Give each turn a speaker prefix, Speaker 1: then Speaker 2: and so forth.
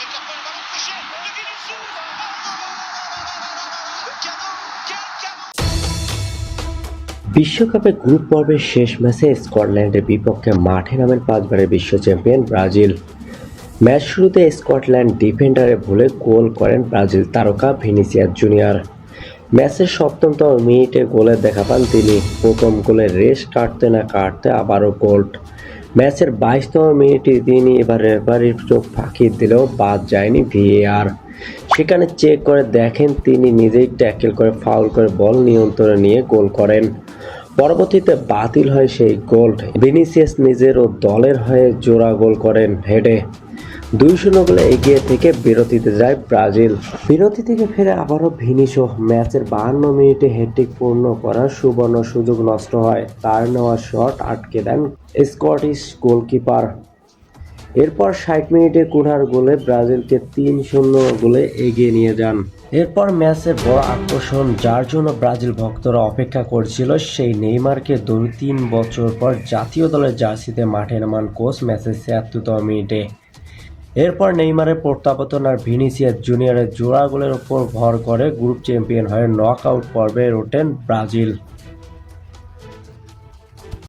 Speaker 1: avec la première ballon touché de Vinicius. Le cadeau, quel cadeau!
Speaker 2: বিশ্বকাপে group পর্বের শেষ ম্যাচে স্কটল্যান্ডের বিপক্ষে মাঠে নামেন 5 বারের বিশ্ব চ্যাম্পিয়ন ব্রাজিল। ম্যাচ শুরুতে স্কটল্যান্ড ডিফেন্ডারের ভুলে গোল করেন ব্রাজিল তারকা ভিনিসিয়াস জুনিয়র। ম্যাচের ৭ম মিনিটে গোলের দেখা পান তিনি। প্রথম গোলের রেশ কাটতে না কাটতে আবারও গোল। ম্যাচের ২২তম মিনিটে তিনি এবার রেফারির চোখ ফাঁকি দিলেও বাদ যায়নি ভিএআর। সেখানে চেক করে দেখেন তিনি নিজেই ট্যাকেল করে ফাউল করে বল নিয়ন্ত্রণে নিয়ে গোল করেন। পরবর্তীতে বাতিল হয় সেই গোল। ভিনিসিয়াস নিজের ও দলের হয়ে জোড়া গোল করেন হেডে। ২-০ গোলে এগিয়ে থেকে বিরতিতে যায় ব্রাজিল। বিরতি থেকে ফিরে আবারও ভিনিসিয়াস ম্যাচের ৫২ মিনিটে হ্যাটট্রিক পূর্ণ করার সুবর্ণ সুযোগ নষ্ট হয়। তার নেওয়া শট আটকে দেন স্কটিশ গোলকিপার। এরপর ৬০ মিনিটে কুনহার গোলে ব্রাজিলকে ৩-০ গোলে এগিয়ে নিয়ে যান। এরপর ম্যাচের বড় আকর্ষণ, যার জন্য ব্রাজিল ভক্তরা অপেক্ষা করছিল, সেই নেইমারকে ৩ বছর পর জাতীয় দলের জার্সিতে মাঠে নামান কোচ ম্যাচের ৭৬তম মিনিটে। এরপর নেইমারের প্রত্যাবর্তন আর ভিনিসিয়াস জুনিয়রের জোড়া গোলের উপর ভর করে গ্রুপ চ্যাম্পিয়ন হয়ে নকআউট পর্বে ওঠেন ব্রাজিল।